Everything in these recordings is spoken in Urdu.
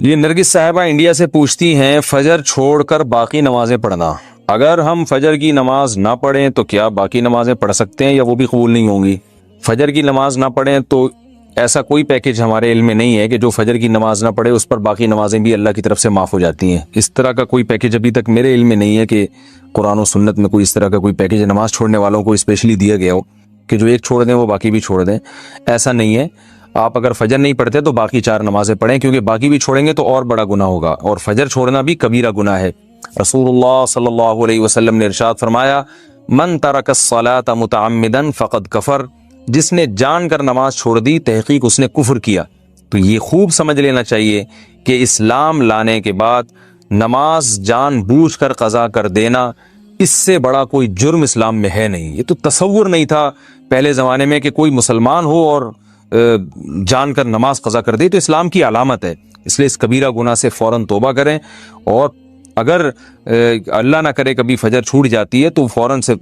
یہ نرگس صاحبہ انڈیا سے پوچھتی ہیں فجر چھوڑ کر باقی نمازیں پڑھنا، اگر ہم فجر کی نماز نہ پڑھیں تو کیا باقی نمازیں پڑھ سکتے ہیں یا وہ بھی قبول نہیں ہوں گی؟ فجر کی نماز نہ پڑھیں تو ایسا کوئی پیکج ہمارے علم میں نہیں ہے کہ جو فجر کی نماز نہ پڑھے اس پر باقی نمازیں بھی اللہ کی طرف سے معاف ہو جاتی ہیں۔ اس طرح کا کوئی پیکج ابھی تک میرے علم میں نہیں ہے کہ قرآن و سنت میں کوئی اس طرح کا کوئی پیکج نماز چھوڑنے والوں کو اسپیشلی دیا گیا ہو کہ جو ایک چھوڑ دیں وہ باقی بھی چھوڑ دیں، ایسا نہیں ہے۔ آپ اگر فجر نہیں پڑھتے تو باقی 4 نمازیں پڑھیں، کیونکہ باقی بھی چھوڑیں گے تو اور بڑا گناہ ہوگا، اور فجر چھوڑنا بھی کبیرہ گناہ ہے۔ رسول اللہ صلی اللہ علیہ وسلم نے ارشاد فرمایا، من ترک الصلاۃ متعمدا فقد کفر، جس نے جان کر نماز چھوڑ دی تحقیق اس نے کفر کیا۔ تو یہ خوب سمجھ لینا چاہیے کہ اسلام لانے کے بعد نماز جان بوجھ کر قضا کر دینا، اس سے بڑا کوئی جرم اسلام میں ہے نہیں۔ یہ تو تصور نہیں تھا پہلے زمانے میں کہ کوئی مسلمان ہو اور جان کر نماز قضا کر دے، تو اسلام کی علامت ہے۔ اس لیے اس کبیرہ گناہ سے فوراً توبہ کریں، اور اگر اللہ نہ کرے کبھی فجر چھوٹ جاتی ہے تو فوراً سے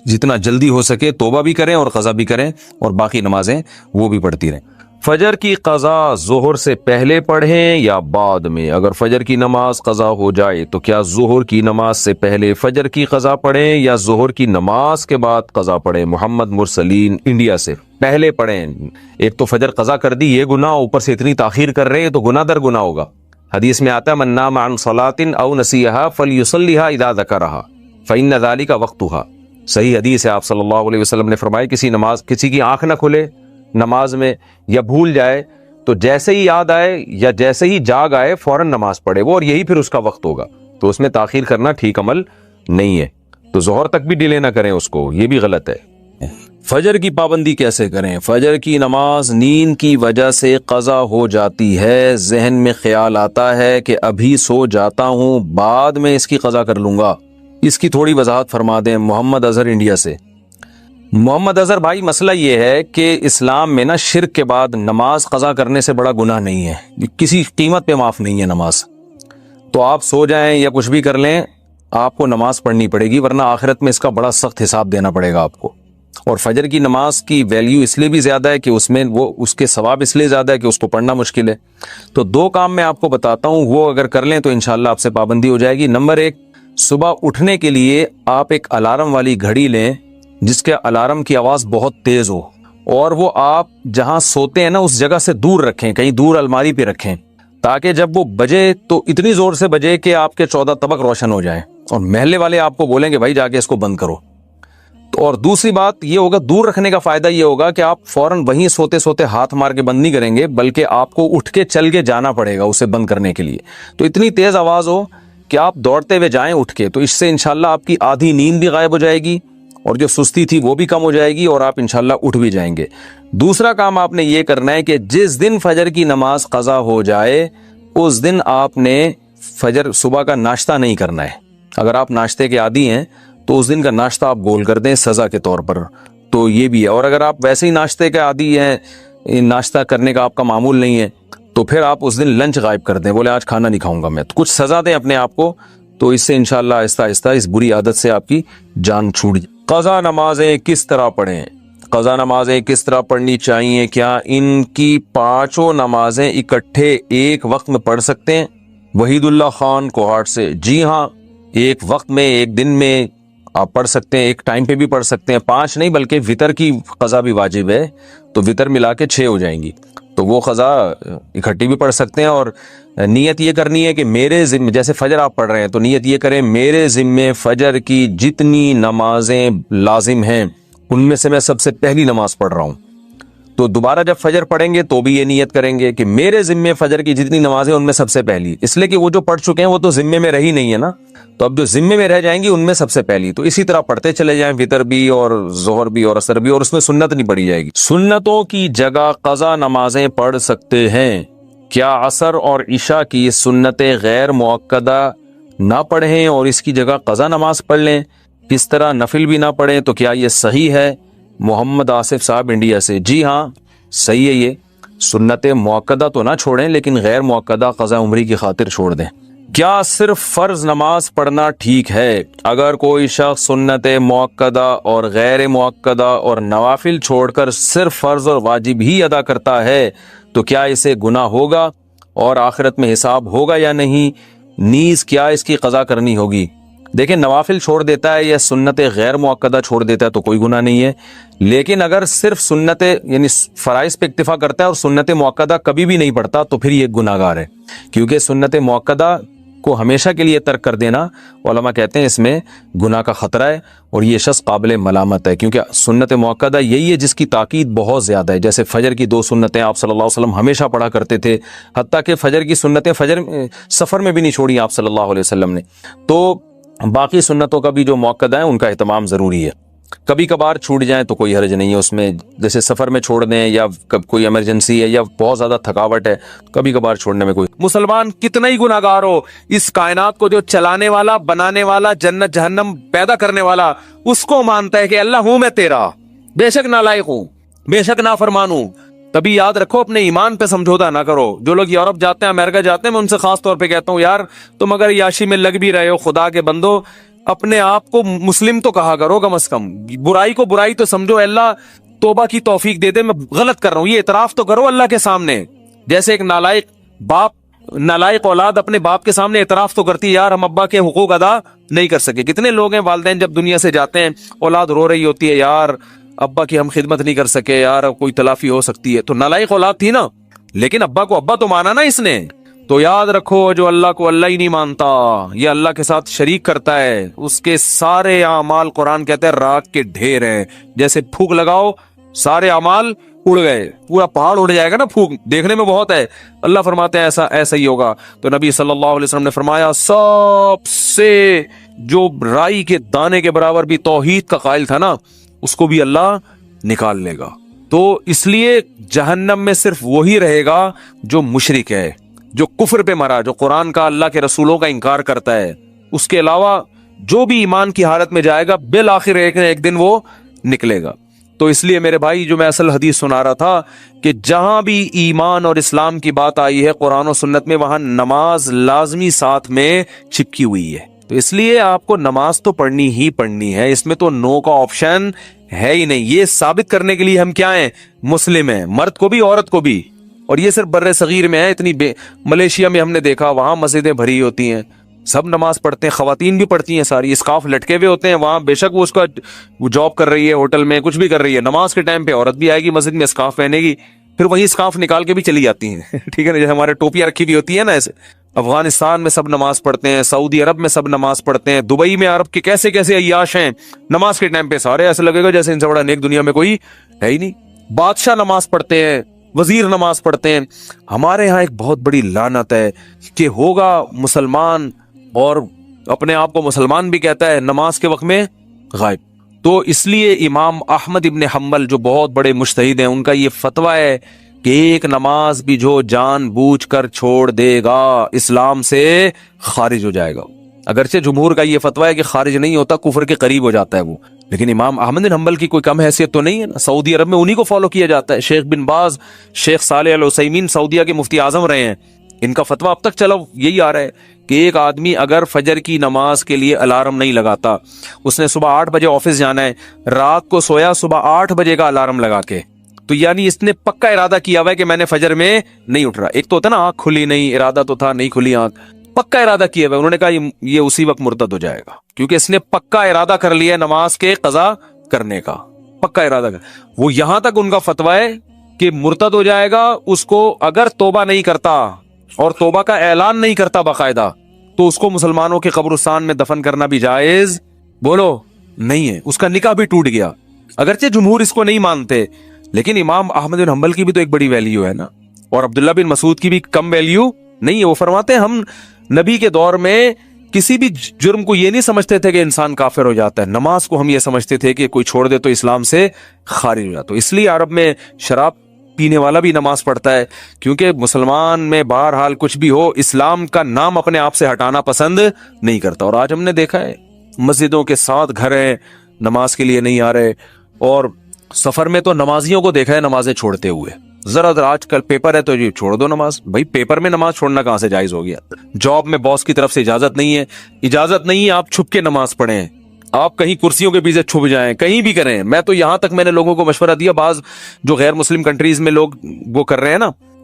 جتنا جلدی ہو سکے توبہ بھی کریں اور قضا بھی کریں، اور باقی نمازیں وہ بھی پڑھتی رہیں۔ فجر کی قضا ظہر سے پہلے پڑھیں یا بعد میں؟ اگر فجر کی نماز قضا ہو جائے تو کیا ظہر کی نماز سے پہلے فجر کی قضا پڑھیں یا ظہر کی نماز کے بعد قضا پڑھیں؟ محمد مرسلین انڈیا سے۔ پہلے پڑھیں۔ ایک تو فجر قضا کر دی، یہ گناہ، اوپر سے اتنی تاخیر کر رہے ہیں تو گناہ در گناہ ہوگا۔ حدیث میں آتا ہے من نام عن صلاۃ او نسیھا فلیصلیھا اذا ذکرھا فإن ذلک وقتھا۔ صحیح حدیث ہے، آپ صلی اللہ علیہ وسلم نے فرمایا کسی کی آنکھ نہ کھلے نماز میں یا بھول جائے تو جیسے ہی یاد آئے یا جیسے ہی جاگ آئے فوراً نماز پڑھے وہ، اور یہی پھر اس کا وقت ہوگا۔ تو اس میں تاخیر کرنا ٹھیک عمل نہیں ہے، تو ظہر تک بھی ڈیلے نہ کریں اس کو، یہ بھی غلط ہے۔ فجر کی پابندی کیسے کریں؟ فجر کی نماز نیند کی وجہ سے قضا ہو جاتی ہے، ذہن میں خیال آتا ہے کہ ابھی سو جاتا ہوں بعد میں اس کی قضا کر لوں گا، اس کی تھوڑی وضاحت فرما دیں۔ محمد اظہر انڈیا سے۔ محمد اظہر بھائی، مسئلہ یہ ہے کہ اسلام میں نا شرک کے بعد نماز قضا کرنے سے بڑا گناہ نہیں ہے، کسی قیمت پہ معاف نہیں ہے نماز۔ تو آپ سو جائیں یا کچھ بھی کر لیں، آپ کو نماز پڑھنی پڑے گی، ورنہ آخرت میں اس کا بڑا سخت حساب دینا پڑے گا آپ کو۔ اور فجر کی نماز کی ویلیو اس لیے بھی زیادہ ہے کہ اس میں اس کے ثواب اس لیے زیادہ ہے کہ اس کو پڑھنا مشکل ہے۔ تو 2 کام میں آپ کو بتاتا ہوں، وہ اگر کر لیں تو انشاءاللہ آپ سے پابندی ہو جائے گی۔ نمبر 1، صبح اٹھنے کے لیے آپ ایک الارم والی گھڑی لیں جس کے الارم کی آواز بہت تیز ہو، اور وہ آپ جہاں سوتے ہیں نا اس جگہ سے دور رکھیں، کہیں دور الماری پہ رکھیں، تاکہ جب وہ بجے تو اتنی زور سے بجے کہ آپ کے 14 طبق روشن ہو جائیں، اور محلے والے آپ کو بولیں کہ بھائی جا کے اس کو بند کرو۔ اور دوسری بات یہ ہوگا، دور رکھنے کا فائدہ یہ ہوگا کہ آپ فوراً وہیں سوتے سوتے ہاتھ مار کے بند نہیں کریں گے، بلکہ آپ کو اٹھ کے چل کے جانا پڑے گا اسے بند کرنے کے لیے۔ تو اتنی تیز آواز ہو کہ آپ دوڑتے ہوئے جائیں اٹھ کے، تو اس سے انشاءاللہ آپ کی آدھی نیند بھی غائب ہو جائے گی، اور جو سستی تھی وہ بھی کم ہو جائے گی، اور آپ انشاءاللہ اٹھ بھی جائیں گے۔ دوسرا کام آپ نے یہ کرنا ہے کہ جس دن فجر کی نماز قضا ہو جائے اس دن آپ نے فجر صبح کا ناشتہ نہیں کرنا ہے۔ اگر آپ ناشتے کے عادی ہیں تو اس دن کا ناشتہ آپ گول کر دیں سزا کے طور پر، تو یہ بھی ہے۔ اور اگر آپ ویسے ہی ناشتے کے عادی ہیں، ناشتہ کرنے کا آپ کا معمول نہیں ہے، تو پھر آپ اس دن لنچ غائب کر دیں، بولے آج کھانا نہیں کھاؤں گا میں، تو کچھ سزا دیں اپنے آپ کو، تو اس سے انشاءاللہ آہستہ آہستہ اس بری عادت سے آپ کی جان چھوٹ جائے۔ قضا نمازیں کس طرح پڑھیں؟ قضا نمازیں کس طرح پڑھنی چاہیے؟ کیا ان کی 5 نمازیں اکٹھے ایک وقت میں پڑھ سکتے ہیں؟ وحید اللہ خان کوہاٹ سے۔ جی ہاں، ایک وقت میں، ایک دن میں آپ پڑھ سکتے ہیں، ایک ٹائم پہ بھی پڑھ سکتے ہیں، 5 نہیں بلکہ وتر کی قضا بھی واجب ہے، تو وتر ملا کے 6 ہو جائیں گی، تو وہ قضا اکٹھی بھی پڑھ سکتے ہیں۔ اور نیت یہ کرنی ہے کہ میرے ذمہ، جیسے فجر آپ پڑھ رہے ہیں تو نیت یہ کریں میرے ذمہ فجر کی جتنی نمازیں لازم ہیں ان میں سے میں سب سے پہلی نماز پڑھ رہا ہوں۔ تو دوبارہ جب فجر پڑھیں گے تو بھی یہ نیت کریں گے کہ میرے ذمے فجر کی جتنی نمازیں ان میں سب سے پہلی، اس لیے کہ وہ جو پڑھ چکے ہیں وہ تو ذمے میں رہی نہیں ہے نا، تو اب جو ذمے میں رہ جائیں گی ان میں سب سے پہلی، تو اسی طرح پڑھتے چلے جائیں، وتر بھی اور ظہر بھی اور عصر بھی، اور اس میں سنت نہیں پڑھی جائے گی۔ سنتوں کی جگہ قضا نمازیں پڑھ سکتے ہیں، کیا عصر اور عشاء کی سنتیں غیر مؤکدہ نہ پڑھیں اور اس کی جگہ قضا نماز پڑھ لیں؟ کس طرح نفل بھی نہ پڑھیں تو کیا یہ صحیح ہے؟ محمد آصف صاحب انڈیا سے۔ جی ہاں، صحیح ہے، یہ سنت مؤکدہ تو نہ چھوڑیں لیکن غیر مؤکدہ قضا عمری کی خاطر چھوڑ دیں۔ کیا صرف فرض نماز پڑھنا ٹھیک ہے؟ اگر کوئی شخص سنت مؤکدہ اور غیر مؤکدہ اور نوافل چھوڑ کر صرف فرض اور واجب ہی ادا کرتا ہے تو کیا اسے گناہ ہوگا؟ اور آخرت میں حساب ہوگا یا نہیں، نیز کیا اس کی قضا کرنی ہوگی۔ دیکھیں نوافل چھوڑ دیتا ہے یا سنت غیر مؤکدہ چھوڑ دیتا ہے تو کوئی گناہ نہیں ہے، لیکن اگر صرف سنت یعنی فرائض پہ اکتفا کرتا ہے اور سنت مؤکدہ کبھی بھی نہیں پڑھتا تو پھر یہ گناہ گار ہے، کیونکہ سنت مؤکدہ کو ہمیشہ کے لیے ترک کر دینا علماء کہتے ہیں اس میں گناہ کا خطرہ ہے اور یہ شخص قابل ملامت ہے، کیونکہ سنت مؤکدہ یہی ہے جس کی تاکید بہت زیادہ ہے، جیسے فجر کی 2 سنتیں آپ صلی اللہ علیہ وسلم ہمیشہ پڑھا کرتے تھے، حتیٰ کہ فجر کی سنتیں سفر میں بھی نہیں چھوڑی آپ صلی اللہ علیہ وسلم نے، تو باقی سنتوں کا بھی جو مؤکدہ ہیں ان کا اہتمام ضروری ہے۔ کبھی کبھار چھوٹ جائیں تو کوئی حرج نہیں ہے اس میں، جیسے سفر میں چھوڑ دیں یا کوئی ایمرجنسی ہے یا بہت زیادہ تھکاوٹ ہے، کبھی کبھار چھوڑنے میں کوئی۔ مسلمان کتنا ہی گناہ گار ہو، اس کائنات کو جو چلانے والا، بنانے والا، جنت جہنم پیدا کرنے والا، اس کو مانتا ہے کہ اللہ ہوں میں تیرا، بے شک نالائق ہوں، بے شک نافرمان ہوں۔ تبھی یاد رکھو اپنے ایمان پہ سمجھوتا نہ کرو۔ جو لوگ یورپ جاتے ہیں، امریکہ جاتے ہیں، میں ان سے خاص طور پہ کہتا ہوں یار تم اگر یاشی میں لگ بھی رہے ہو، خدا کے بندو اپنے آپ کو مسلم تو کہا کرو کم از کم، برائی کو برائی تو سمجھو، اللہ توبہ کی توفیق دے دے میں غلط کر رہا ہوں، یہ اعتراف تو کرو اللہ کے سامنے۔ جیسے ایک نالائق باپ، نالائق اولاد اپنے باپ کے سامنے اعتراف تو کرتی ہے یار ہم ابا کے حقوق ادا نہیں کر سکے۔ کتنے لوگ ہیں والدین جب دنیا سے جاتے ہیں اولاد رو رہی ہوتی ہے یار ابا کی ہم خدمت نہیں کر سکے، یار کوئی تلافی ہو سکتی ہے، تو نالائق اولاد تھی نا، لیکن ابا کو ابا تو مانا نا اس نے۔ تو یاد رکھو جو اللہ کو اللہ ہی نہیں مانتا، یہ اللہ کے ساتھ شریک کرتا ہے، اس کے سارے اعمال قرآن کہتے ہیں راکھ کے ڈھیر ہیں، جیسے پھونک لگاؤ سارے اعمال اڑ گئے، پورا پہاڑ اڑ جائے گا نا، پھونک دیکھنے میں بہت ہے، اللہ فرماتے ہیں ایسا ہی ہوگا۔ تو نبی صلی اللہ علیہ وسلم نے فرمایا سب سے جو رائی کے دانے کے برابر بھی توحید کا قائل تھا نا، اس کو بھی اللہ نکال لے گا۔ تو اس لیے جہنم میں صرف وہی رہے گا جو مشرک ہے، جو کفر پہ مرا، جو قرآن کا، اللہ کے رسولوں کا انکار کرتا ہے۔ اس کے علاوہ جو بھی ایمان کی حالت میں جائے گا بالآخر ایک دن وہ نکلے گا۔ تو اس لیے میرے بھائی جو میں اصل حدیث سنا رہا تھا کہ جہاں بھی ایمان اور اسلام کی بات آئی ہے قرآن و سنت میں، وہاں نماز لازمی ساتھ میں چپکی ہوئی ہے۔ تو اس لیے آپ کو نماز تو پڑھنی ہی پڑھنی ہے، اس میں تو نو کا آپشن ہے ہی نہیں۔ یہ ثابت کرنے کے لیے ہم کیا ہیں؟ مسلم ہیں، مرد کو بھی عورت کو بھی۔ اور یہ صرف بر صغیر میں ہے، اتنی ملیشیا میں ہم نے دیکھا وہاں مسجدیں بھری ہوتی ہیں، سب نماز پڑھتے ہیں، خواتین بھی پڑھتی ہیں ساری، اسکارف لٹکے ہوئے ہوتے ہیں وہاں، بے شک وہ اس کا وہ جاب کر رہی ہے، ہوٹل میں کچھ بھی کر رہی ہے، نماز کے ٹائم پہ عورت بھی آئے گی مسجد میں اسکارف پہنے گی، پھر وہی اسکارف نکال کے بھی چلی جاتی ہیں ٹھیک ہے نا، جیسے ہمارے ٹوپیاں رکھی بھی ہوتی ہے نا، ایسے افغانستان میں سب نماز پڑھتے ہیں، سعودی عرب میں سب نماز پڑھتے ہیں، دبئی میں عرب کے کیسے کیسے عیاش ہیں، نماز کے ٹائم پہ سارے ایسے لگے گا جیسے ان سے بڑا نیک دنیا میں کوئی ہے ہی نہیں۔ بادشاہ نماز پڑھتے ہیں، وزیر نماز پڑھتے ہیں۔ ہمارے ہاں ایک بہت بڑی لعنت ہے کہ ہوگا مسلمان اور اپنے آپ کو مسلمان بھی کہتا ہے، نماز کے وقت میں غائب۔ تو اس لیے امام احمد ابن حنبل جو بہت بڑے مجتہد ہیں، ان کا یہ فتویٰ ہے کہ ایک نماز بھی جو جان بوجھ کر چھوڑ دے گا اسلام سے خارج ہو جائے گا۔ اگرچہ جمہور کا یہ فتویٰ ہے کہ خارج نہیں ہوتا، کفر کے قریب ہو جاتا ہے وہ، لیکن امام احمد بن حنبل کی کوئی کم حیثیت تو نہیں ہے نا۔ سعودی عرب میں انہی کو فالو کیا جاتا ہے، شیخ بن باز، شیخ صالح العثیمین سعودیہ کے مفتی اعظم رہے ہیں، ان کا فتویٰ اب تک چلا یہی آ رہا ہے کہ ایک آدمی اگر فجر کی نماز کے لیے الارم نہیں لگاتا، اس نے صبح 8 بجے آفس جانا ہے، رات کو سویا صبح 8 بجے کا الارم لگا کے، تو یعنی اس نے پکا ارادہ کیا ہوا ہے کہ میں نے فجر میں نہیں اٹھ رہا۔ ایک تو ہوتا نا آنکھ کھلی نہیں، ارادہ تو تھا نہیں کھلی آنکھ، پکا ارادہ کیا ہوا ہے، انہوں نے کہا یہ اسی وقت مرتد ہو جائے گا، کیونکہ اس نے پکا ارادہ کر لیا ہے نماز کے قضا کرنے کا، پکا ارادہ کر۔ وہ یہاں تک ان کا فتویٰ ہے کہ مرتد ہو جائے گا، اس کو اگر توبہ نہیں کرتا اور توبہ کا اعلان نہیں کرتا باقاعدہ، تو اس کو مسلمانوں کے قبرستان میں دفن کرنا بھی جائز بولو نہیں ہے، اس کا نکاح بھی ٹوٹ گیا۔ اگرچہ جمہور اس کو نہیں مانتے، لیکن امام احمد بن حنبل کی بھی تو ایک بڑی ویلیو ہے نا، اور عبداللہ بن مسعود کی بھی کم ویلیو نہیں ہے۔ وہ فرماتے ہیں ہم نبی کے دور میں کسی بھی جرم کو یہ نہیں سمجھتے تھے کہ انسان کافر ہو جاتا ہے، نماز کو ہم یہ سمجھتے تھے کہ کوئی چھوڑ دے تو اسلام سے خارج ہو جاتا۔ تو اس لیے عرب میں شراب پینے والا بھی نماز پڑھتا ہے، کیونکہ مسلمان میں بہرحال کچھ بھی ہو اسلام کا نام اپنے آپ سے ہٹانا پسند نہیں کرتا۔ اور آج ہم نے دیکھا ہے مسجدوں کے ساتھ گھر ہیں، نماز کے لیے نہیں آ رہے، اور سفر میں تو نمازیوں کو دیکھا ہے نمازیں چھوڑتے ہوئے۔ ذرا آج کل پیپر ہے تو جی چھوڑ دو نماز، بھائی پیپر میں نماز چھوڑنا کہاں سے جائز ہو گیا؟ جاب میں باس کی طرف سے اجازت نہیں ہے آپ چھپ کے نماز پڑھیں، آپ کہیں کرسیوں کے پیچھے چھپ جائیں، کہیں بھی کریں۔ میں تو یہاں تک میں نے لوگوں کو مشورہ دیا، بعض جو غیر مسلم کنٹریز میں لوگ وہ کر رہے ہیں نا،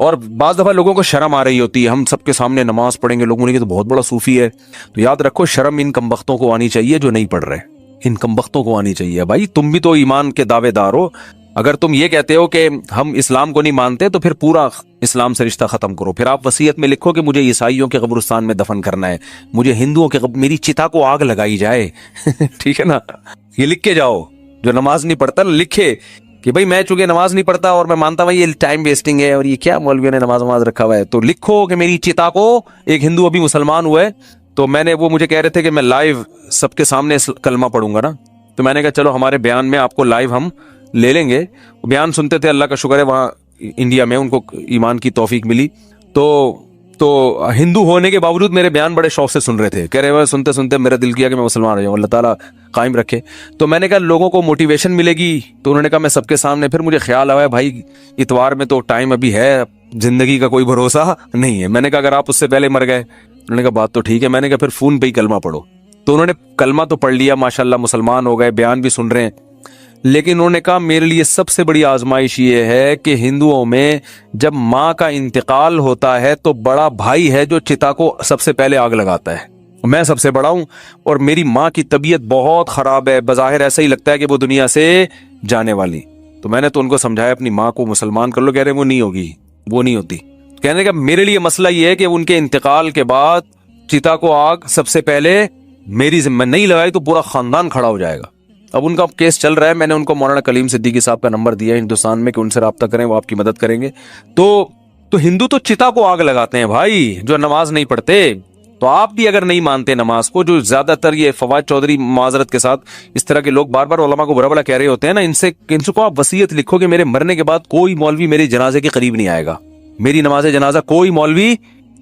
اور بعض دفعہ لوگوں کو شرم آ رہی ہوتی ہے, ہم سب کے سامنے نماز پڑھیں گے, لوگوں نے کہ تو بہت بڑا صوفی ہے. تو یاد رکھو شرم ان کمبختوں کو آنی چاہیے جو نہیں پڑھ رہے, ان کمبختوں کو آنی چاہیے. بھائی تم بھی تو ایمان کے دعوے دار ہو, اگر تم یہ کہتے ہو کہ ہم اسلام کو نہیں مانتے تو پھر پورا اسلام سے رشتہ ختم کرو. پھر آپ وصیت میں لکھو کہ مجھے عیسائیوں کے قبرستان میں دفن کرنا ہے, مجھے ہندوؤں کے میری چتا کو آگ لگائی جائے. ٹھیک ہے نا, یہ لکھ کے جاؤ. جو نماز نہیں پڑھتا لکھے کہ بھائی میں چونکہ نماز نہیں پڑھتا اور میں مانتا ہوں یہ ٹائم ویسٹنگ ہے اور یہ کیا مولویوں نے نماز رکھا ہوا ہے, تو لکھو کہ میری چتا کو, ایک ہندو ابھی مسلمان ہوئے تو میں نے, وہ مجھے کہہ رہے تھے کہ میں لائیو سب کے سامنے کلمہ پڑھوں گا نا, تو میں نے کہا چلو ہمارے بیان میں آپ کو لائیو ہم لے لیں گے. بیان سنتے تھے, اللہ کا شکر ہے وہاں انڈیا میں ان کو ایمان کی توفیق ملی, تو ہندو ہونے کے باوجود میرے بیان بڑے شوق سے سن رہے تھے, کہہ رہے ہوئے سنتے سنتے میرا دل کیا کہ میں مسلمان ہو جاؤں, اللہ تعالیٰ قائم رکھے. تو میں نے کہا لوگوں کو موٹیویشن ملے گی, تو انہوں نے کہا میں سب کے سامنے. پھر مجھے خیال آیا بھائی اتوار میں تو ٹائم ابھی ہے, زندگی کا کوئی بھروسہ نہیں ہے. میں نے کہا اگر آپ اس سے پہلے مر گئے, انہوں نے کہا بات تو ٹھیک ہے. میں نے کہا پھر فون پہ ہی کلمہ پڑھو. تو انہوں نے کلمہ تو پڑھ لیا ماشاءاللہ, مسلمان ہو گئے, بیان بھی سن رہے ہیں. لیکن انہوں نے کہا میرے لیے سب سے بڑی آزمائش یہ ہے کہ ہندوؤں میں جب ماں کا انتقال ہوتا ہے تو بڑا بھائی ہے جو چتا کو سب سے پہلے آگ لگاتا ہے. میں سب سے بڑا ہوں اور میری ماں کی طبیعت بہت خراب ہے, بظاہر ایسا ہی لگتا ہے کہ وہ دنیا سے جانے والی. تو میں نے تو ان کو سمجھایا اپنی ماں کو مسلمان کر لو. کہہ رہے وہ نہیں ہوگی, وہ نہیں ہوتی. کہنے کا میرے لیے مسئلہ یہ ہے کہ ان کے انتقال کے بعد چتا کو آگ سب سے پہلے میری ذمہ نہیں لگائی تو پورا خاندان کھڑا ہو جائے گا. اب ان کا کیس چل رہا ہے, میں نے ان کو مولانا کلیم صدیقی صاحب کا نمبر دیا ہے ہندوستان میں کہ ان سے رابطہ کریں, وہ آپ کی مدد کریں گے. تو ہندو تو چتا کو آگ لگاتے ہیں بھائی, جو نماز نہیں پڑھتے. تو آپ بھی اگر نہیں مانتے نماز کو, جو زیادہ تر یہ فواد چودھری معذرت کے ساتھ اس طرح کے لوگ بار بار علماء کو برا بڑا کہہ رہے ہوتے ہیں نا, ان سے کو آپ وصیت لکھو کہ میرے مرنے کے بعد کوئی مولوی میرے جنازے کے قریب نہیں آئے گا, میری نماز جنازہ کوئی مولوی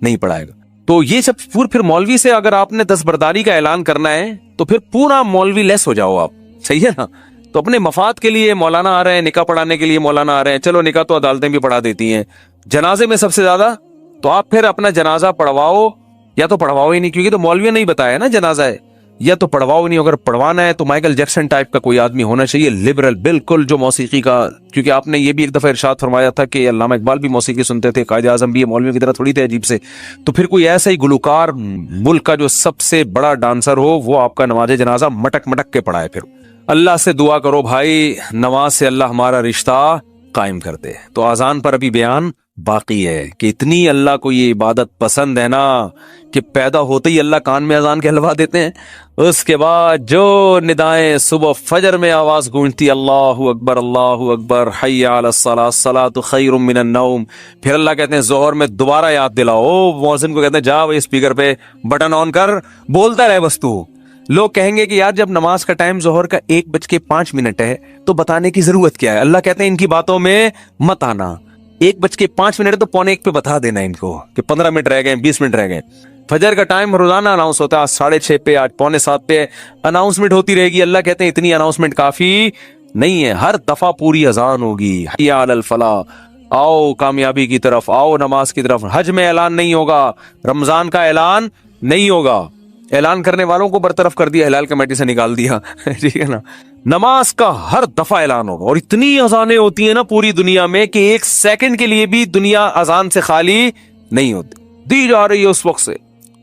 نہیں پڑھائے گا. تو یہ سب پھر مولوی سے اگر آپ نے دستبرداری کا اعلان کرنا ہے تو پھر پورا مولوی لیس ہو جاؤ آپ, صحیح ہے نا. تو اپنے مفاد کے لیے مولانا آ رہے ہیں, نکاح پڑھانے کے لیے مولانا آ رہے ہیں, چلو نکاح تو عدالتیں بھی پڑھا دیتی ہیں, جنازے میں سب سے زیادہ تو آپ پھر اپنا جنازہ پڑھواؤ, یا تو پڑھواؤ ہی نہیں, کیونکہ تو مولوی نے ہی بتایا نا جنازہ ہے, یا تو پڑھواؤ نہیں. اگر پڑھوانا ہے تو مائیکل جیکسن ٹائپ کا کوئی آدمی ہونا چاہیے, لبرل بالکل, جو موسیقی کا, کیونکہ آپ نے یہ بھی ایک دفعہ ارشاد فرمایا تھا کہ علامہ اقبال بھی موسیقی سنتے تھے, قائد اعظم بھی, مولوی کی طرح تھوڑی تھے عجیب سے. تو پھر کوئی ایسا ہی گلوکار ملک کا جو سب سے بڑا ڈانسر ہو, وہ آپ کا نماز جنازہ مٹک مٹک کے پڑھائے. پھر اللہ سے دعا کرو بھائی, نماز سے اللہ ہمارا رشتہ قائم کر دے. تو اذان پر ابھی بیان باقی ہے کہ اتنی اللہ کو یہ عبادت پسند ہے نا کہ پیدا ہوتے ہی اللہ کان میں اذان کہلوا دیتے ہیں. اس کے بعد جو ندائیں صبح فجر میں آواز گونجتی, اللہ اکبر حی علی الصلاۃ الصلاۃ خیر من النوم, پھر اللہ کہتے ہیں ظہر میں دوبارہ یاد دلاؤ, مؤذن کو کہتے ہیں جا وہی اسپیکر پہ بٹن آن کر, بولتا رہے بس تو. لوگ کہیں گے کہ یار جب نماز کا ٹائم ظہر کا 1:05 ہے تو بتانے کی ضرورت کیا ہے. اللہ کہتے ہیں ان کی باتوں میں مت آنا, 1:05 تو 1:45 پہ بتا دینا ان کو کہ 15 منٹ رہ گئے, 20 منٹ رہ گئے. فجر کا ٹائم روزانہ اناؤنس ہوتا ہے, آج 6:30 پہ, آج 6:45 پہ اناؤنسمنٹ ہوتی رہے گی. اللہ کہتے ہیں اتنی اناؤنسمنٹ کافی نہیں ہے, ہر دفعہ پوری اذان ہوگی, حی علی الفلاح, آؤ کامیابی کی طرف, آؤ نماز کی طرف. حج میں اعلان نہیں ہوگا, رمضان کا اعلان نہیں ہوگا, اعلان کرنے والوں کو برطرف کر دیا, ہلال کمیٹی سے نکال دیا. ٹھیک ہے نا. نماز کا ہر دفعہ اعلان ہوگا, اور اتنی اذانیں ہوتی ہیں نا پوری دنیا میں کہ ایک سیکنڈ کے لیے بھی دنیا اذان سے خالی نہیں ہوتی, دی جا رہی ہے اس وقت سے.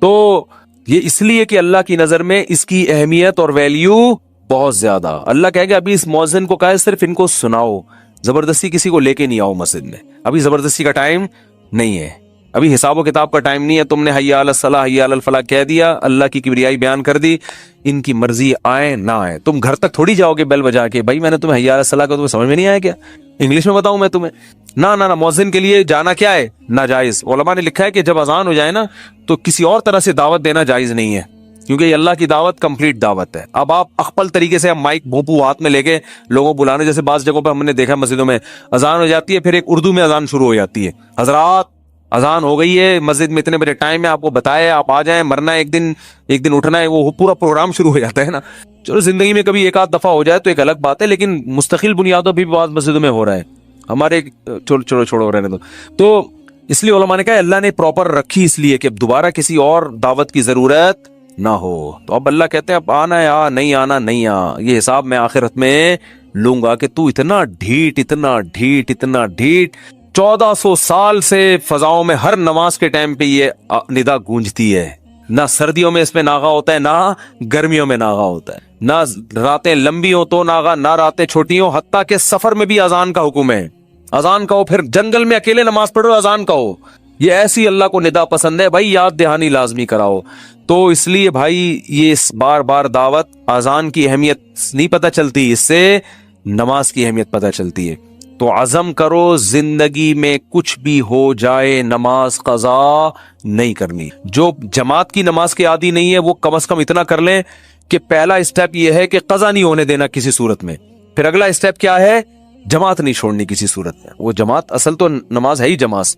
تو یہ اس لیے کہ اللہ کی نظر میں اس کی اہمیت اور ویلیو بہت زیادہ. اللہ کہے گا ابھی اس مؤذن کو کہے صرف ان کو سناؤ, زبردستی کسی کو لے کے نہیں آؤ مسجد میں, ابھی زبردستی کا ٹائم نہیں ہے, ابھی حساب و کتاب کا ٹائم نہیں ہے. تم نے حی علی الصلاح حی علی الفلاح کہہ دیا, اللہ کی کبریائی بیان کر دی, ان کی مرضی آئے نہ آئے. تم گھر تک تھوڑی جاؤ گے بیل بجا کے, بھائی میں نے تمہیں حی علی الصلاح کا تمہیں سمجھ میں نہیں آیا کیا, انگلش میں بتاؤں میں تمہیں؟ نہ مؤذن کے لیے جانا کیا ہے, ناجائز. علماء نے لکھا ہے کہ جب اذان ہو جائے نا تو کسی اور طرح سے دعوت دینا جائز نہیں ہے, کیونکہ یہ اللہ کی دعوت کمپلیٹ دعوت ہے. اب آپ اخپل طریقے سے مائک بھوپو ہاتھ میں لے کے لوگوں بلانے, جیسے بعض جگہوں پہ ہم نے دیکھا مسجدوں میں اذان ہو جاتی ہے, پھر ایک اردو میں اذان شروع ہو جاتی ہے, حضرات اذان ہو گئی ہے, مسجد میں اتنے بجے ٹائم ہے, آپ کو بتایا آپ آ جائیں, مرنا ہے ایک دن اٹھنا ہے, وہ پورا پروگرام شروع ہو جاتا ہے نا. چلو زندگی میں کبھی ایک آدھ دفعہ ہو جائے تو ایک الگ بات ہے, لیکن مستقل بنیادوں بھی بعض مسجدوں میں ہو رہا ہے ہمارے, چھوڑو رہنے تو اس لیے علماء نے کہا اللہ نے پراپر رکھی اس لیے کہ دوبارہ کسی اور دعوت کی ضرورت نہ ہو. تو اب اللہ کہتے ہیں اب آنا ہے آ, نہیں آنا نہیں آ, یہ حساب میں آخرت میں لوں گا کہ تو اتنا ڈھیٹ 1400 سال سے فضاؤں میں ہر نماز کے ٹائم پہ یہ ندا گونجتی ہے. نہ سردیوں میں اس پہ ناغا ہوتا ہے، نہ گرمیوں میں ناغا ہوتا ہے، نہ راتیں لمبی ہو تو ناغا، نہ راتیں چھوٹی ہو. حتیٰ کہ سفر میں بھی اذان کا حکم ہے. اذان کہو، پھر جنگل میں اکیلے نماز پڑھو، اذان کہو. یہ ایسی اللہ کو ندا پسند ہے بھائی، یاد دہانی لازمی کراؤ. تو اس لیے بھائی یہ بار بار دعوت، اذان کی اہمیت نہیں پتہ چلتی، اس سے نماز کی اہمیت پتہ چلتی ہے. تو عزم کرو زندگی میں کچھ بھی ہو جائے نماز قضا نہیں کرنی. جو جماعت کی نماز کے عادی نہیں ہے وہ کم از کم اتنا کر لیں کہ پہلا اسٹیپ یہ ہے کہ قضا نہیں ہونے دینا کسی صورت میں. پھر اگلا اسٹیپ کیا ہے؟ جماعت نہیں چھوڑنی کسی صورت میں. وہ جماعت اصل تو نماز ہے ہی جماعت.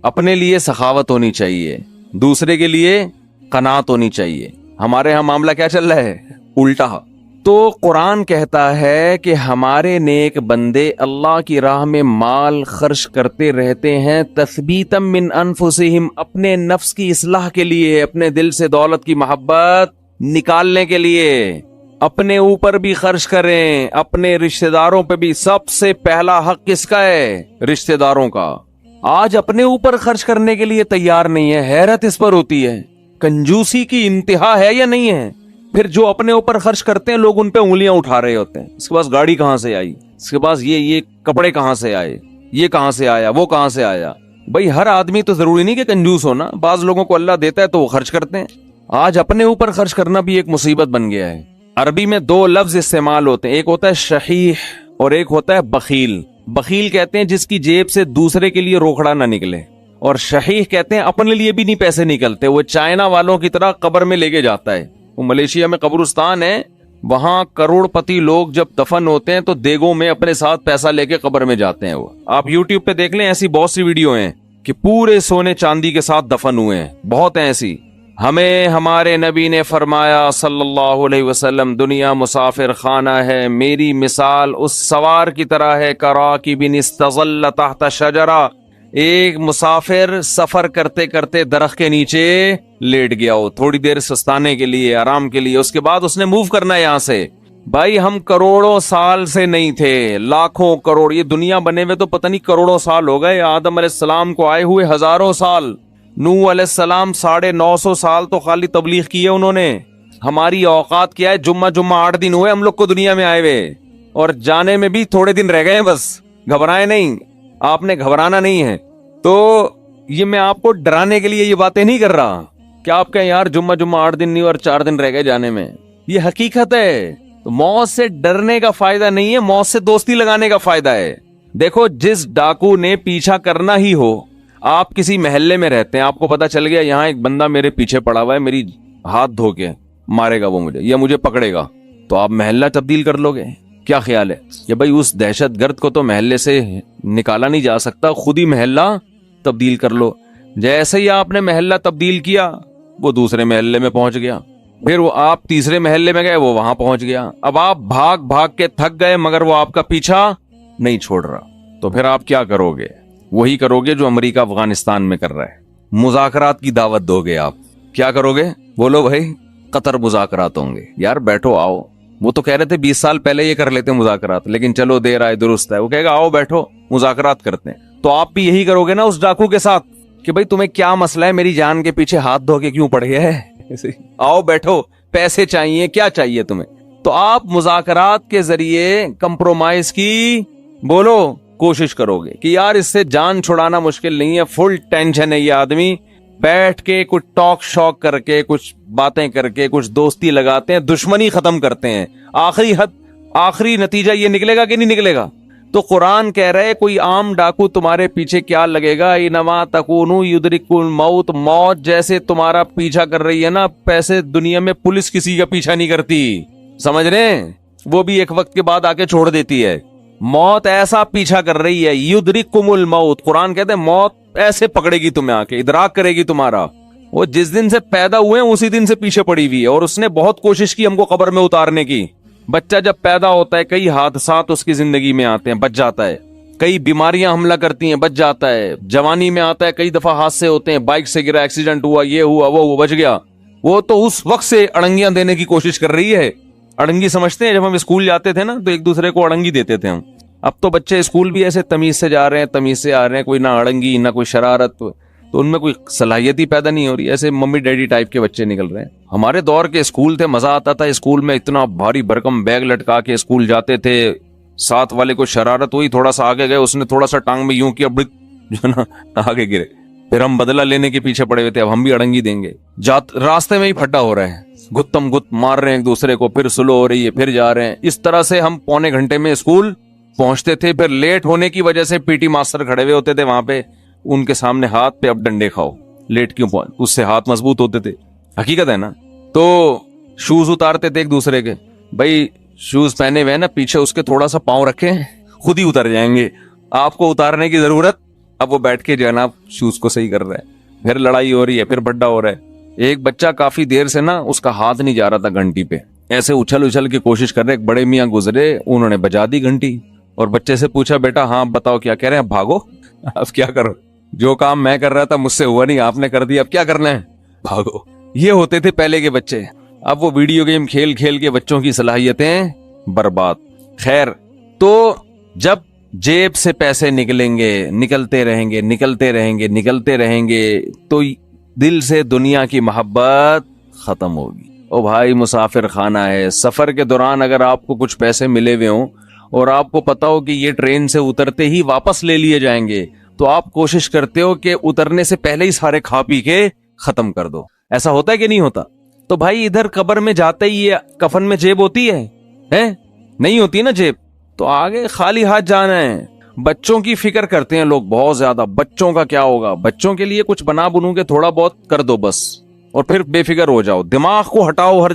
اپنے لیے سخاوت ہونی چاہیے، دوسرے کے لیے قناعت ہونی چاہیے. ہمارے ہاں معاملہ کیا چل رہا ہے؟ الٹا. تو قرآن کہتا ہے کہ ہمارے نیک بندے اللہ کی راہ میں مال خرچ کرتے رہتے ہیں تثبیتا من انفسہم، اپنے نفس کی اصلاح کے لیے، اپنے دل سے دولت کی محبت نکالنے کے لیے. اپنے اوپر بھی خرچ کریں، اپنے رشتہ داروں پہ بھی. سب سے پہلا حق کس کا ہے؟ رشتہ داروں کا. آج اپنے اوپر خرچ کرنے کے لیے تیار نہیں ہے، حیرت اس پر ہوتی ہے. کنجوسی کی انتہا ہے یا نہیں ہے؟ پھر جو اپنے اوپر خرچ کرتے ہیں لوگ ان پہ انگلیاں اٹھا رہے ہوتے ہیں. اس کے پاس گاڑی کہاں سے آئی، اس کے پاس یہ کپڑے کہاں سے آئے، یہ کہاں سے آیا، وہ کہاں سے آیا. بھائی ہر آدمی تو ضروری نہیں کہ کنجوس ہونا، بعض لوگوں کو اللہ دیتا ہے تو وہ خرچ کرتے ہیں. آج اپنے اوپر خرچ کرنا بھی ایک مصیبت بن گیا ہے. عربی میں 2 لفظ استعمال ہوتے ہیں، ایک ہوتا ہے شحیح اور ایک ہوتا ہے بخیل. بخیل کہتے ہیں جس کی جیب سے دوسرے کے لیے روکڑا نہ نکلے، اور شحیح کہتے ہیں اپنے لیے بھی نہیں پیسے نکلتے. وہ چائنا والوں کی طرح قبر میں لے کے جاتا ہے. وہ ملیشیا میں قبرستان ہے، وہاں کروڑ پتی لوگ جب دفن ہوتے ہیں تو دیگوں میں اپنے ساتھ پیسہ لے کے قبر میں جاتے ہیں. وہ آپ یوٹیوب پہ دیکھ لیں، ایسی بہت سی ویڈیو ہیں کہ پورے سونے چاندی کے ساتھ دفن ہوئے ہیں، بہت ہیں ایسی. ہمیں ہمارے نبی نے فرمایا صلی اللہ علیہ وسلم، دنیا مسافر خانہ ہے، میری مثال اس سوار کی طرح ہے کراکب استظل تحت شجرہ. ایک مسافر سفر کرتے کرتے درخت کے نیچے لیٹ گیا ہو تھوڑی دیر سستانے کے لیے، آرام کے لیے، اس کے بعد اس نے موو کرنا ہے یہاں سے. بھائی ہم کروڑوں سال سے نہیں تھے، لاکھوں کروڑ، یہ دنیا بنے ہوئے تو پتہ نہیں کروڑوں سال ہو گئے. آدم علیہ السلام کو آئے ہوئے ہزاروں سال، نوح علیہ السلام 950 سال تو خالی تبلیغ کی ہے انہوں نے. ہماری اوقات کیا ہے؟ جمعہ 8 دن ہوئے ہم لوگ کو دنیا میں آئے ہوئے، اور جانے میں بھی تھوڑے دن رہ گئے ہیں. بس گھبرائے نہیں، آپ نے گھبرانا نہیں ہے. تو یہ میں آپ کو ڈرانے کے لیے یہ باتیں نہیں کر رہا کہ آپ کہیں یار جمعہ 8 دن نہیں اور 4 دن رہ گئے جانے میں. یہ حقیقت ہے. تو موت سے ڈرنے کا فائدہ نہیں ہے، موت سے دوستی لگانے کا فائدہ ہے. دیکھو جس ڈاکو نے پیچھا کرنا ہی ہو، آپ کسی محلے میں رہتے ہیں، آپ کو پتا چل گیا یہاں ایک بندہ میرے پیچھے پڑا ہوا ہے، میری ہاتھ دھو کے مارے گا وہ مجھے یا مجھے پکڑے گا، تو آپ محلہ تبدیل کر لو گے؟ کیا خیال ہے؟ یہ بھائی اس دہشت گرد کو تو محلے سے نکالا نہیں جا سکتا، خود ہی محلہ تبدیل کر لو. جیسے ہی آپ نے محلہ تبدیل کیا وہ دوسرے محلے میں پہنچ گیا، پھر وہ آپ تیسرے محلے میں گئے وہ وہاں پہنچ گیا. اب آپ بھاگ بھاگ کے تھک گئے مگر وہ آپ کا پیچھا نہیں چھوڑ رہا. تو پھر آپ کیا کرو گے؟ وہی کرو گے جو امریکہ افغانستان میں کر رہا ہے، مذاکرات کی دعوت دو گے. آپ کیا کرو گے؟ بولو بھائی. قطر مذاکرات ہوں گے. یار بیٹھو آؤ، وہ تو کہہ رہے تھے 20 سال پہلے یہ کر لیتے مذاکرات، لیکن چلو دیر آئے درست ہے. وہ کہے گا آؤ بیٹھو مذاکرات کرتے ہیں. تو آپ بھی یہی کرو گے نا اس ڈاکو کے ساتھ کہ بھائی تمہیں کیا مسئلہ ہے، میری جان کے پیچھے ہاتھ دھو کے کیوں پڑ گیا ہے؟ آؤ بیٹھو، پیسے چاہیے، کیا چاہیے تمہیں؟ تو آپ مذاکرات کے ذریعے کمپرومائز کی بولو کوشش کرو گے کہ یار اس سے جان چھڑانا مشکل نہیں ہے، فل ٹینشن ہے یہ آدمی، بیٹھ کے کچھ ٹاک شاک کر کے کچھ باتیں کر کے کچھ دوستی لگاتے ہیں، دشمنی ختم کرتے ہیں. آخری نتیجہ یہ نکلے گا کہ نہیں نکلے گا؟ تو قرآن کہہ رہے کوئی عام ڈاکو تمہارے پیچھے کیا لگے گا؟ انما تکونوا یدرککم الموت، موت جیسے تمہارا پیچھا کر رہی ہے نا، پیسے دنیا میں پولیس کسی کا پیچھا نہیں کرتی، سمجھ رہے ہیں؟ وہ بھی ایک وقت کے بعد آ کے چھوڑ دیتی ہے. موت ایسا پیچھا کر رہی ہے، یدرککم الموت، قرآن کہتے ہیں موت ایسے پکڑے گی تمہیں، آ کے ادراک کرے گی تمہارا. وہ جس دن سے پیدا ہوئے ہیں اسی دن سے پیچھے پڑی ہوئی ہے، اور اس نے بہت کوشش کی ہم کو قبر میں اتارنے کی. بچہ جب پیدا ہوتا ہے کئی حادثات اس کی زندگی میں آتے ہیں، بچ جاتا ہے. کئی بیماریاں حملہ کرتی ہیں، بچ جاتا ہے. جوانی میں آتا ہے، کئی دفعہ حادثے ہوتے ہیں، بائک سے گرا، ایکسیڈنٹ ہوا، یہ ہوا وہ بچ گیا. وہ تو اس وقت سے اڑنگیاں دینے کی کوشش کر رہی ہے. اڑنگی سمجھتے ہیں؟ جب ہم اسکول جاتے تھے نا تو ایک دوسرے کو اڑنگی دیتے تھے ہم. اب تو بچے اسکول بھی ایسے تمیز سے جا رہے ہیں, تمیز سے آ رہے ہیں, کوئی نہ اڑنگی نہ کوئی شرارت, تو ان میں کوئی صلاحیت ہی پیدا نہیں ہو رہی, ایسے ممی ڈیڈی ٹائپ کے بچے نکل رہے ہیں. ہمارے دور کے اسکول تھے, مزہ آتا تھا اسکول میں, اتنا بھاری بھرکم بیگ لٹکا کے اسکول جاتے تھے, ساتھ والے کو شرارت ہوئی, تھوڑا سا آگے گئے, اس نے تھوڑا سا ٹانگ میں یوں کیا, جو ہے نا آگے گرے, پھر ہم بدلہ لینے کے پیچھے پڑے ہوئے تھے, اب ہم بھی اڑنگی دیں گے. راستے میں ہی پھڈا ہو رہا ہے, گتم گت مار رہے ہیں ایک دوسرے کو, پھر سلو ہو رہی ہے, پھر جا رہے ہیں. اس طرح سے ہم پونے گھنٹے میں اسکول پہنچتے تھے. پھر لیٹ ہونے کی وجہ سے پی ٹی ماسٹر کھڑے ہوئے ہوتے تھے وہاں پہ, ان کے سامنے ہاتھ پہ اب ڈنڈے کھاؤ, لیٹ کیوں پہنچ, اس سے ہاتھ مضبوط ہوتے تھے, حقیقت ہے نا. تو شوز اتارتے تھے ایک دوسرے کے, بھائی شوز پہنے ہوئے نا, پیچھے اس کے تھوڑا سا پاؤں رکھیں, خود ہی اتر جائیں گے, آپ کو اتارنے کی ضرورت. اب وہ بیٹھ کے جو ہے نا شوز کو صحیح کر رہا ہے, پھر لڑائی ہو رہی ہے, پھر بڈا ہو رہا ہے. ایک بچہ کافی دیر سے نا اس کا ہاتھ نہیں جا رہا تھا گھنٹی پہ, ایسے اچھل اچھل کی کوشش کر رہے, ایک بڑے میاں گزرے, انہوں نے بجا دی گھنٹی, اور بچے سے پوچھا, بیٹا ہاں بتاؤ کیا کہہ رہے ہیں, بھاگو. اب کیا کرو, جو کام میں کر رہا تھا مجھ سے ہوا نہیں, آپ نے کر دیا, اب کیا کرنا ہے, بھاگو. یہ ہوتے تھے پہلے کے بچے. اب وہ ویڈیو گیم کھیل کھیل کے بچوں کی صلاحیتیں برباد. خیر, تو جب جیب سے پیسے نکلیں گے, نکلتے رہیں گے, نکلتے رہیں گے, نکلتے رہیں گے, تو دل سے دنیا کی محبت ختم ہوگی. او بھائی مسافر خانہ ہے, سفر کے دوران اگر آپ کو کچھ پیسے ملے ہوئے ہوں اور آپ کو پتا ہو کہ یہ ٹرین سے اترتے ہی واپس لے لیے جائیں گے, تو آپ کوشش کرتے ہو کہ اترنے سے پہلے ہی سارے کھا پی کے ختم کر دو. ایسا ہوتا ہے کہ نہیں ہوتا؟ تو بھائی ادھر قبر میں جاتے ہی یہ کفن میں جیب ہوتی ہے نہیں ہوتی نا جیب, تو آگے خالی ہاتھ جانا ہے. بچوں کی فکر کرتے ہیں لوگ بہت زیادہ, بچوں کا کیا ہوگا, بچوں کے لیے کچھ بنا بنو کے تھوڑا بہت کر دو بس, اور پھر بے فکر ہو جاؤ, دماغ کو ہٹاؤ ہر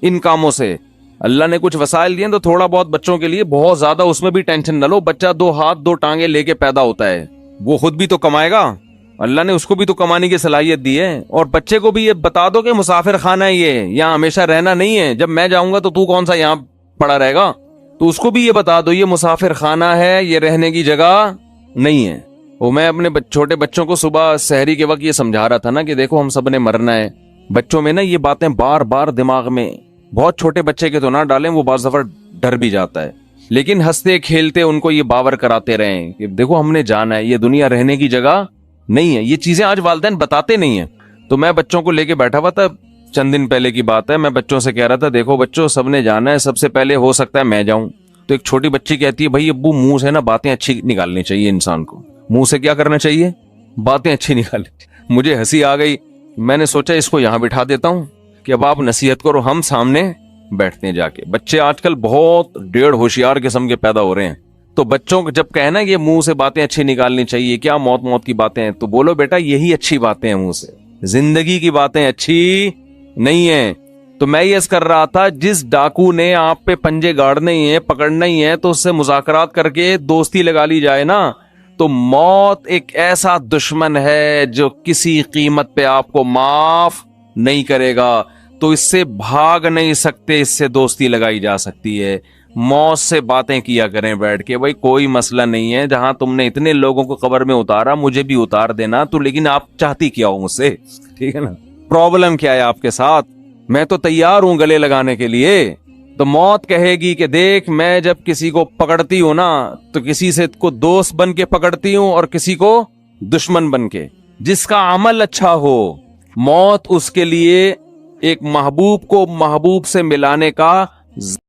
ان کاموں سے. اللہ نے کچھ وسائل دیے تو تھوڑا بہت بچوں کے لیے, بہت زیادہ اس میں بھی ٹینشن نہ لو. بچہ 2 ہاتھ 2 ٹانگیں لے کے پیدا ہوتا ہے, وہ خود بھی تو کمائے گا, اللہ نے اس کو بھی تو کمانے کی صلاحیت دی ہے. اور بچے کو بھی یہ بتا دو کہ مسافر خانہ ہے یہ, یہاں ہمیشہ رہنا نہیں ہے, جب میں جاؤں گا تو کون سا یہاں پڑا رہے گا, تو اس کو بھی یہ بتا دو یہ مسافر خانہ ہے, یہ رہنے کی جگہ نہیں ہے. وہ میں اپنے چھوٹے بچوں کو صبح سحری کے وقت یہ سمجھا رہا تھا نا کہ دیکھو ہم سب نے مرنا ہے. بچوں میں نا یہ باتیں بار بار دماغ میں, بہت چھوٹے بچے کے تو نہ ڈالیں, وہ بعض دفعہ ڈر بھی جاتا ہے, لیکن ہنستے کھیلتے ان کو یہ باور کراتے رہیں کہ دیکھو ہم نے جانا ہے, یہ دنیا رہنے کی جگہ نہیں ہے. یہ چیزیں آج والدین بتاتے نہیں ہیں. تو میں بچوں کو لے کے بیٹھا ہوا تھا, چند دن پہلے کی بات ہے, میں بچوں سے کہہ رہا تھا دیکھو بچوں سب نے جانا ہے, سب سے پہلے ہو سکتا ہے میں جاؤں. تو ایک چھوٹی بچی کہتی ہے بھائی ابو منہ سے نا باتیں اچھی نکالنی چاہیے, انسان کو منہ سے کیا کرنا چاہیے, باتیں اچھی نکالنی. مجھے ہنسی آ گئی, میں نے سوچا اس کو یہاں بٹھا دیتا ہوں کہ اب آپ نصیحت کرو, ہم سامنے بیٹھتے ہیں جا کے. بچے آج کل بہت ڈیڑھ ہوشیار قسم کے پیدا ہو رہے ہیں, تو بچوں کو جب کہنا یہ منہ سے باتیں اچھی نکالنی چاہیے, کیا موت کی باتیں ہیں, تو بولو بیٹا یہی اچھی باتیں ہیں منہ سے, زندگی کی باتیں اچھی نہیں ہیں. تو میں یہ کر رہا تھا, جس ڈاکو نے آپ پہ پنجے گاڑنے ہی ہیں, پکڑنا ہی ہے, تو اس سے مذاکرات کر کے دوستی لگا لی جائے نا. تو موت ایک ایسا دشمن ہے جو کسی قیمت پہ آپ کو معاف نہیں کرے گا, تو اس سے بھاگ نہیں سکتے, اس سے دوستی لگائی جا سکتی ہے. موت سے باتیں کیا کریں بیٹھ کے, بھائی کوئی مسئلہ نہیں ہے, جہاں تم نے اتنے لوگوں کو قبر میں اتارا مجھے بھی اتار دینا, تو لیکن آپ چاہتی کیا ہو مجھ سے, ٹھیک ہے نا, پرابلم کیا ہے آپ کے ساتھ, میں تو تیار ہوں گلے لگانے کے لیے. تو موت کہے گی کہ دیکھ میں جب کسی کو پکڑتی ہوں نا, تو کسی سے کو دوست بن کے پکڑتی ہوں اور کسی کو دشمن بن کے. جس کا عمل اچھا ہو, موت اس کے لیے ایک محبوب کو محبوب سے ملانے کا